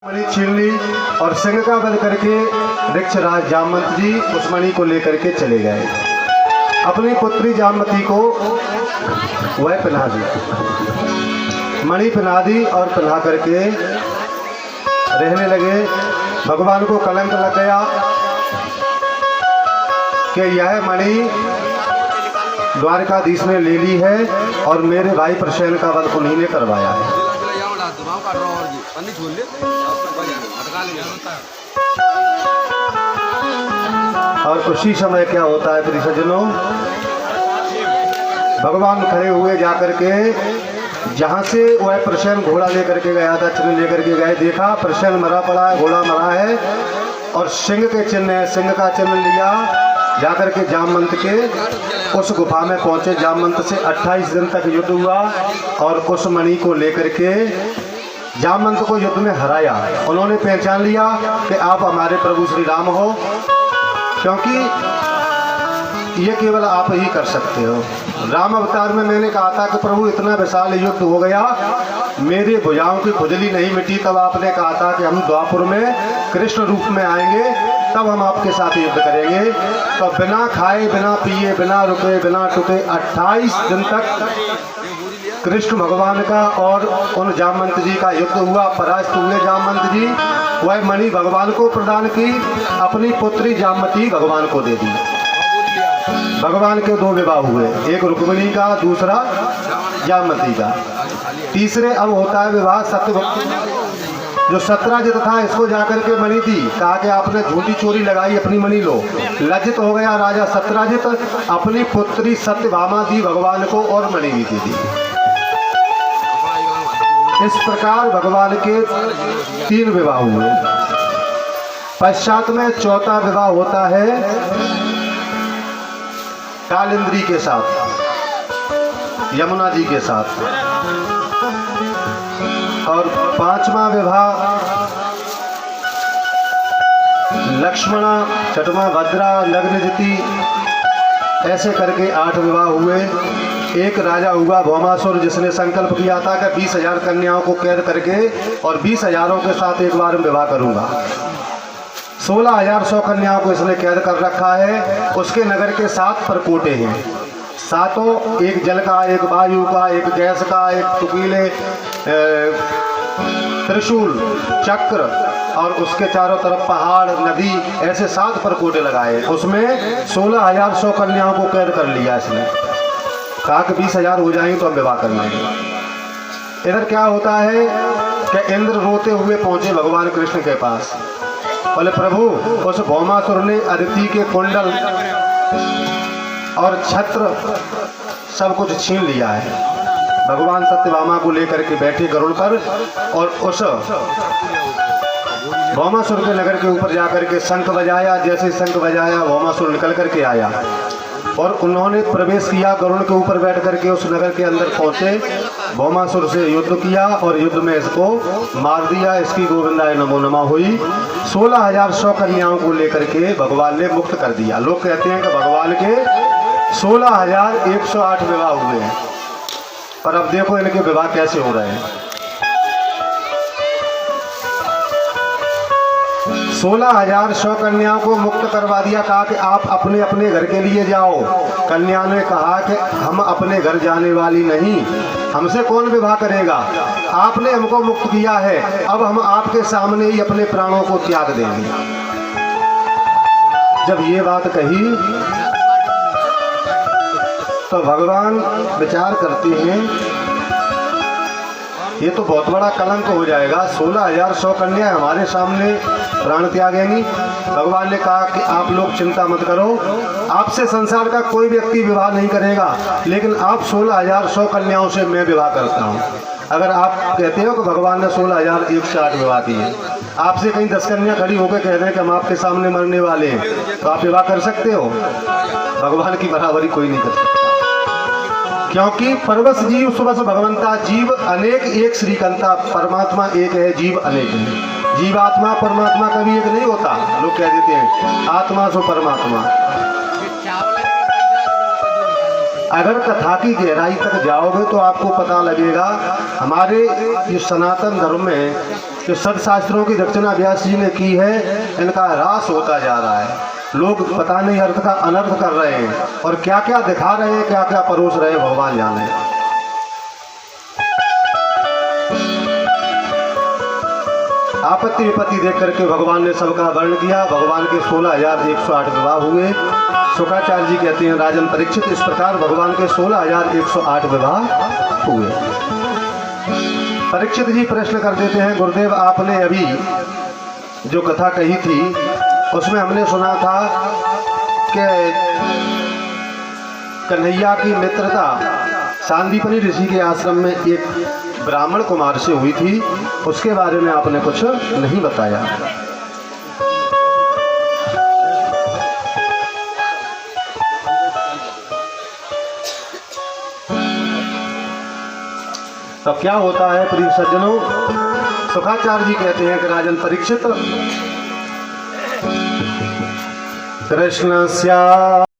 मणि छीन ली और सिंह का वध करके वृक्षराज जामवंत जी उस मणि को लेकर के चले गए। अपनी पुत्री जामवती को वह पहना दी, मणि पहना दी और पहना करके रहने लगे। भगवान को कलंक लग गया कि यह मणि द्वारकाधीश ने ले ली है और मेरे भाई प्रसेन का वध उन्हीं ने करवाया है। और उसी समय क्या होता है प्रिय सज्जनों, भगवान खड़े हुए जाकर के जहाँ से वह प्रसेन घोड़ा लेकर के गया था, चिन्ह लेकर के गए, देखा प्रसेन मरा पड़ा है, घोड़ा मरा है और सिंह के चिन्ह है। सिंह का चिन्ह लिया, जाकर के जामवंत के उस गुफा में पहुंचे। जामवंत से 28 दिन तक युद्ध हुआ और उस मणि को लेकर के जामवंत को युद्ध में हराया। उन्होंने पहचान लिया कि आप हमारे प्रभु श्री राम हो, क्योंकि ये केवल आप ही कर सकते हो। राम अवतार में मैंने कहा था कि प्रभु इतना विशाल युद्ध हो गया, मेरे भुजाओं की खुजली नहीं मिटी, तब आपने कहा था कि हम द्वापुर में कृष्ण रूप में आएंगे, तब हम आपके साथ युद्ध करेंगे। तो बिना खाए, बिना पिए, बिना रुके, बिना टुके 28 दिन तक कृष्ण भगवान का और उन जामवंत जी का युद्ध हुआ। परास्त हुए जामवंत जी, वह मणि भगवान को प्रदान की, अपनी पुत्री जामवती भगवान को दे दी। भगवान के 2 विवाह हुए, एक रुक्मिणी का, दूसरा जामवती का। तीसरे अब होता है विवाह सत्यवती। जो सत्राजित था इसको जाकर के मणि दी, कहा कि आपने झूठी चोरी लगाई, अपनी मणि लो। लज्जित हो गया राजा सत्राजित, अपनी पुत्री सत्यभामा दी भगवान को और मणि भी दे दी। इस प्रकार भगवान के 3 विवाह हुए। पश्चात में 4था विवाह होता है कालिंद्री के साथ, यमुना जी के साथ। और 5वां विवाह लक्ष्मणा, 6वां भद्रा, नग्नजिति, ऐसे करके 8 विवाह हुए। एक राजा हुआ भौमासुर, जिसने संकल्प किया था कि 20,000 कन्याओं को कैद करके और 20,000 के साथ एक बार विवाह करूंगा। 16,100 कन्याओं को इसने कैद कर रखा है। उसके नगर के 7 परकोटे हैं, 7, एक जल का, एक वायु का, एक गैस का, एक टुकीले, त्रिशूल, चक्र और उसके चारों तरफ पहाड़, नदी, ऐसे 7 परकोटे लगाए। उसमें 16,100 कन्याओं को कैद कर लिया इसने। कहा कि 20,000 हो जाएंगे तो हम विवाह कर लेंगे। इधर क्या होता है कि इंद्र रोते हुए पहुंचे भगवान कृष्ण के पास, बोले प्रभु उस भौमासुर ने अदिति के कुंडल और छत्र सब कुछ छीन लिया है। भगवान सत्यभामा को लेकर के बैठे गरुड़ पर और उस भौमासुर के नगर के ऊपर जाकर के शंख बजाया। जैसे शंख बजाया भौमासुर निकल करके आया और उन्होंने प्रवेश किया, गरुड़ के ऊपर बैठ करके उस नगर के अंदर पहुंचे, भौमासुर से युद्ध किया और युद्ध में इसको मार दिया। इसकी गोविंदाय नमो नमः हुई। 16,100 कन्याओं को लेकर के भगवान ने मुक्त कर दिया। लोग कहते हैं कि भगवान के 16,108 विवाह हुए हैं, पर अब देखो इनके विवाह कैसे हो रहे हैं। 16,100 कन्याओं को मुक्त करवा दिया। कहा कि आप अपने अपने घर के लिए जाओ। कन्या ने कहा कि हम अपने घर जाने वाली नहीं, हमसे कौन विवाह करेगा, आपने हमको मुक्त किया है, अब हम आपके सामने ही अपने प्राणों को त्याग देंगे। जब ये बात कही तो भगवान विचार करते हैं ये तो बहुत बड़ा कलंक हो जाएगा। 16,100 कन्या हमारे सामने प्राण त्यागेंगी। भगवान ने कहा कि आप लोग चिंता मत करो, आपसे संसार का कोई व्यक्ति विवाह नहीं करेगा, लेकिन आप 16,100 कन्याओं से मैं विवाह करता हूँ। अगर आप कहते हो कि भगवान ने 16,108 विवाह किए, आपसे कहीं 10 कन्या खड़ी होकर कह रहे हैं कि हम आपके सामने मरने वाले हैं, तो आप विवाह कर सकते हो? भगवान की बराबरी कोई नहीं कर सकता, क्योंकि परवश जीव सुबस भगवंता, जीव अनेक एक श्रीकंता, परमात्मा एक है, जीव अनेक है। जीवात्मा परमात्मा कभी एक नहीं होता। लोग कह देते हैं आत्मा सो परमात्मा। अगर कथा की गहराई तक जाओगे तो आपको पता लगेगा हमारे जो सनातन धर्म में जो सदशास्त्रों की रचना व्यास जी ने की है, इनका ह्रास होता जा रहा है। लोग पता नहीं अर्थ का अनर्थ कर रहे हैं और क्या क्या दिखा रहे हैं, क्या क्या परोस रहे हैं, भगवान जाने। आपत्ति विपत्ति देख करके भगवान ने सबका वर्ण किया। भगवान के 16,108 विवाह हुए। शुक्राचार्य जी कहते हैं राजन परीक्षित, इस प्रकार भगवान के 16,108 विवाह हुए। परीक्षित जी प्रश्न कर देते हैं, गुरुदेव आपने अभी जो कथा कही थी उसमें हमने सुना था कि कन्हैया की मित्रता सांदीपनि ऋषि के आश्रम में एक ब्राह्मण कुमार से हुई थी, उसके बारे में आपने कुछ नहीं बताया। तो क्या होता है प्रिय सज्जनों, शुक्राचार्य जी कहते हैं कि राजन परीक्षित कृष्ण स्या